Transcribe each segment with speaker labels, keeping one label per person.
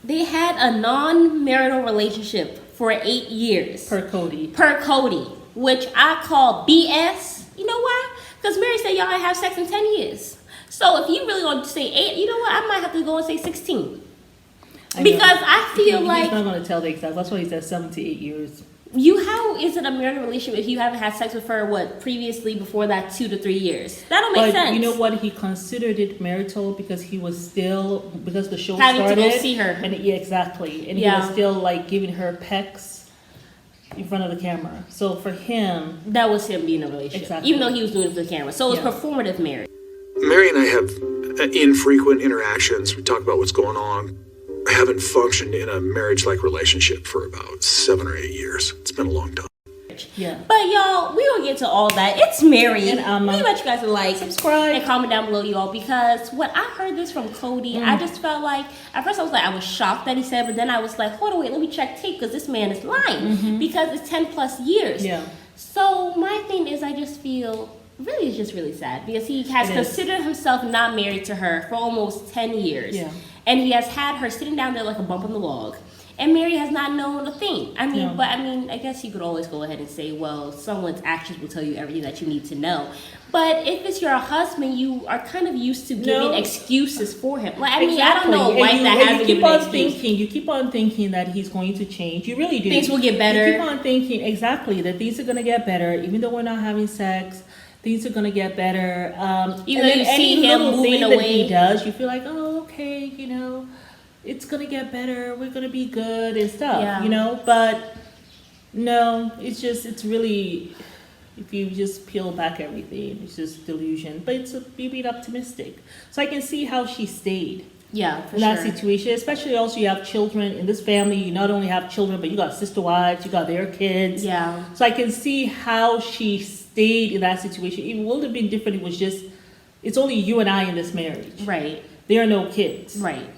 Speaker 1: They had a non-marital relationship for 8 years.
Speaker 2: Per Kody.
Speaker 1: Which I call BS. You know why? Because Mary said y'all ain't have sex in 10 years. So if you really want to say 8, you know what? I might have to go and say 16. Because I feel like...
Speaker 2: He's not going to tell the exact. That's why he said 7 to 8 years.
Speaker 1: How is it a marital relationship if you haven't had sex with her, previously before that 2 to 3 years? That don't make sense.
Speaker 2: You know what? He considered it marital because he was still, because the show
Speaker 1: having
Speaker 2: started.
Speaker 1: To go see her.
Speaker 2: And exactly. And he was still like giving her pecks in front of the camera. So for him.
Speaker 1: That was him being in a relationship. Exactly. Even though he was doing it for the camera. So it was performative marriage.
Speaker 3: Mary and I have infrequent interactions. We talk about what's going on. I haven't functioned in a marriage-like relationship for about 7 or 8 years. It's been a long time.
Speaker 2: Yeah.
Speaker 1: But y'all, we don't get to all that. It's Mary.
Speaker 2: And
Speaker 1: we let you guys like,
Speaker 2: subscribe,
Speaker 1: and comment down below, y'all. Because when I heard this from Kody, I just felt like at first I was shocked that he said, but then I was like, hold on, wait, let me check tape because this man is lying because it's 10 plus years.
Speaker 2: Yeah.
Speaker 1: So my thing is, I just feel really it's just really sad because he has considered himself not married to her for almost 10 years.
Speaker 2: Yeah.
Speaker 1: And he has had her sitting down there like a bump on the log. And Mary has not known a thing. I guess you could always go ahead and say, well, someone's actions will tell you everything that you need to know. But if it's your husband, you are kind of used to giving excuses for him. Like, I don't know a wife that hasn't given an excuse.
Speaker 2: You keep on thinking that he's going to change. You really do.
Speaker 1: Things will get better.
Speaker 2: You keep on thinking, exactly, that things are going to get better, even though we're not having sex. Things are going to get better.
Speaker 1: Even though you see him moving away.
Speaker 2: That he does, you feel like, oh, okay, it's going to get better. We're going to be good and stuff, But no, it's really, if you just peel back everything, it's just delusion. But it's you being optimistic. So I can see how she stayed.
Speaker 1: Yeah, for
Speaker 2: in that situation, especially also you have children in this family. You not only have children, but you got sister wives, you got their kids.
Speaker 1: Yeah.
Speaker 2: So I can see how she stayed in that situation. It would have been different. It was just, it's only you and I in this marriage.
Speaker 1: Right.
Speaker 2: There are no kids.
Speaker 1: Right.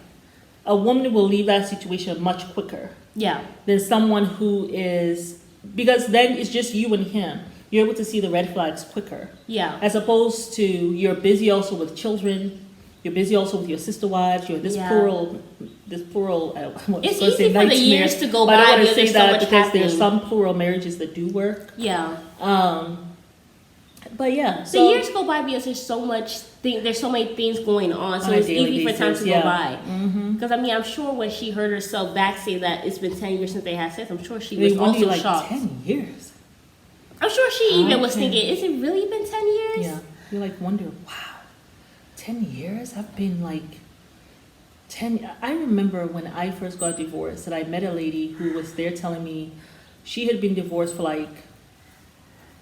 Speaker 2: A woman will leave that situation much quicker.
Speaker 1: Yeah.
Speaker 2: Than someone who is, because then it's just you and him. You're able to see the red flags quicker.
Speaker 1: Yeah.
Speaker 2: As opposed to you're busy also with children. You're busy also with your sister wives. You're this plural.
Speaker 1: It's easy for the years to go by.
Speaker 2: I don't want to say that
Speaker 1: so much
Speaker 2: because
Speaker 1: happening.
Speaker 2: there's some plural marriages that do work.
Speaker 1: Yeah.
Speaker 2: But yeah,
Speaker 1: the years go by because there's so much. There's so many things going on, so it's easy for time to go by. Because I'm sure when she heard herself back say that it's been 10 years since they had sex, I'm sure she was also shocked.
Speaker 2: 10 years.
Speaker 1: I'm sure she even was thinking, "Is it really been 10 years?"
Speaker 2: Yeah, you wonder, wow, 10 years. I've been 10. I remember when I first got divorced, that I met a lady who was there telling me she had been divorced for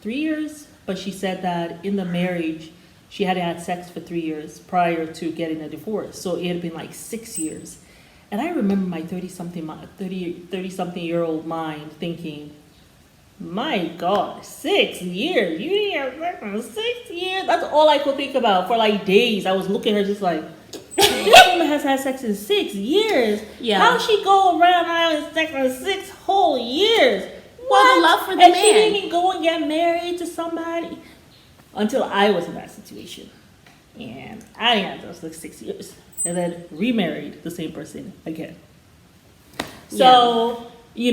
Speaker 2: 3 years, but she said that in the marriage she hadn't had sex for 3 years prior to getting a divorce, so it had been 6 years. And I remember my 30-something-year-old mind thinking, my God, 6 years? You didn't have sex for 6 years? That's all I could think about for days. I was looking at her just this woman has had sex in 6 years.
Speaker 1: Yeah.
Speaker 2: How she go around having sex for 6 whole years?
Speaker 1: Well, the love for the
Speaker 2: man.
Speaker 1: man.
Speaker 2: She didn't even go and get married to somebody until I was in that situation. And I didn't have those 6 years. And then remarried the same person again. So, you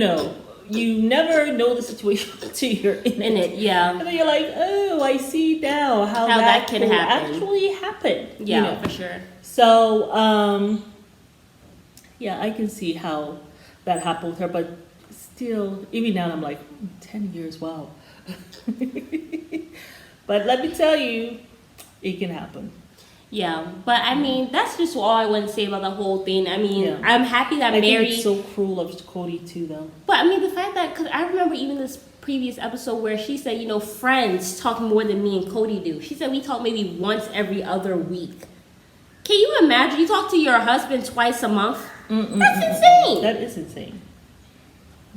Speaker 2: never know the situation until you're in it.
Speaker 1: Yeah.
Speaker 2: And then you're like, oh, I see now how that can actually happen.
Speaker 1: Yeah, for sure.
Speaker 2: So, I can see how that happened with her, but still, even now I'm like, 10 years, wow. But let me tell you, it can happen.
Speaker 1: Yeah, but that's just all I want to say about the whole thing. I'm happy that Mary...
Speaker 2: I think it's so cruel of Kody too, though.
Speaker 1: But the fact that, because I remember even this previous episode where she said, friends talk more than me and Kody do. She said we talk maybe once every other week. Can you imagine? You talk to your husband twice a month? That's insane.
Speaker 2: That is insane.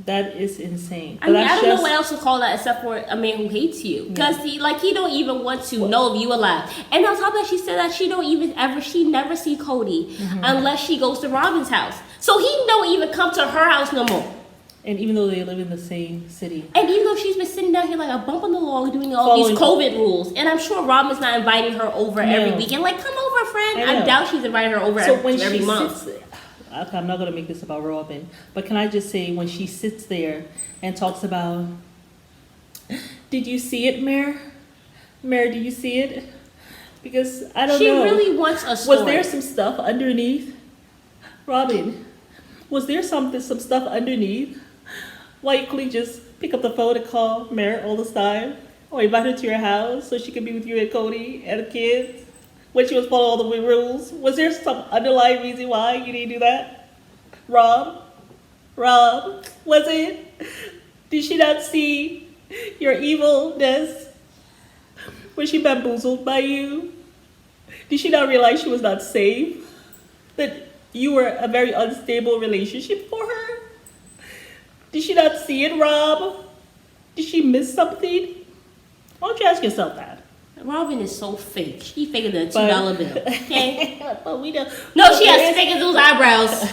Speaker 2: That is insane.
Speaker 1: But I don't know what else to call that except for a man who hates you. Because he don't even want to know if you alive. And on top of that, she said that she never see Kody unless she goes to Robyn's house. So he don't even come to her house no more.
Speaker 2: And even though they live in the same city.
Speaker 1: And even though she's been sitting down here like a bump on the log doing all these COVID rules. And I'm sure Robyn's not inviting her over every weekend. Come over, friend. I doubt she's inviting her over every month.
Speaker 2: I'm not going to make this about Robyn, but can I just say when she sits there and talks about, did you see it, Mare? Mare, do you see it? Because I don't know.
Speaker 1: She really wants a story.
Speaker 2: Was there some stuff underneath? Robyn, was there some stuff underneath? Why you couldn't just pick up the phone and call Mare all this time? Or invite her to your house so she could be with you and Kody and the kids? When she was following all the rules? Was there some underlying reason why you didn't do that? Rob, was it? Did she not see your evilness? Was she bamboozled by you? Did she not realize she was not safe? That you were a very unstable relationship for her? Did she not see it, Rob? Did she miss something? Why don't you ask yourself that?
Speaker 1: Robyn is so fake. She faker than a $2 bill. Okay?
Speaker 2: But we don't.
Speaker 1: No, she has fake as those eyebrows.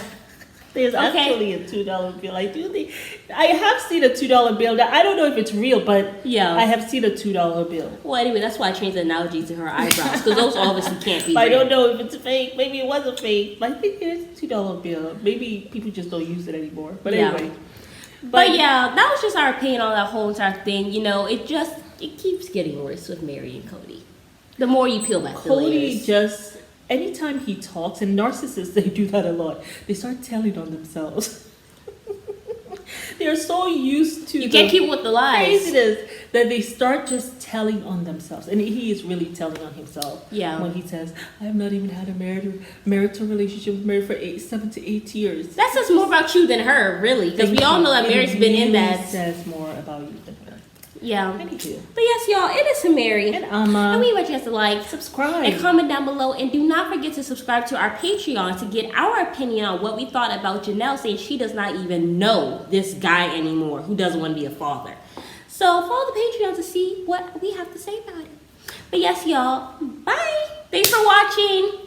Speaker 2: There's actually a $2 bill. I have seen a $2 bill. Now, I don't know if it's real, but
Speaker 1: yeah,
Speaker 2: I have seen a $2 bill.
Speaker 1: Well, anyway, that's why I changed the analogy to her eyebrows, because those obviously can't be
Speaker 2: But I
Speaker 1: real.
Speaker 2: don't know if it's fake. Maybe it wasn't fake. But I think it's a $2 bill. Maybe people just don't use it anymore. But
Speaker 1: Yeah.
Speaker 2: anyway.
Speaker 1: But yeah, that was just our opinion on that whole entire thing. You know, it keeps getting worse with Mary and Kody. The more you peel back the layers.
Speaker 2: Anytime he talks, and narcissists, they do that a lot, they start telling on themselves. They're so used to
Speaker 1: You can't keep with the lies.
Speaker 2: craziness that they start just telling on themselves. And he is really telling on himself.
Speaker 1: Yeah.
Speaker 2: When he says, I have not even had a marital relationship with Mary for 7 to 8 years.
Speaker 1: That says more about you than her, really, because we all know that Mary's been in that.
Speaker 2: It says more about you than her.
Speaker 1: Yeah.
Speaker 2: Anywho.
Speaker 1: But yes, y'all, it is Mary.
Speaker 2: And Amma.
Speaker 1: And we invite you guys to like,
Speaker 2: Subscribe.
Speaker 1: and comment down below. And do not forget to subscribe to our Patreon to get our opinion on what we thought about Janelle saying she does not even know this guy anymore who doesn't want to be a father. So follow the Patreon to see what we have to say about it. But yes, y'all, bye. Thanks for watching.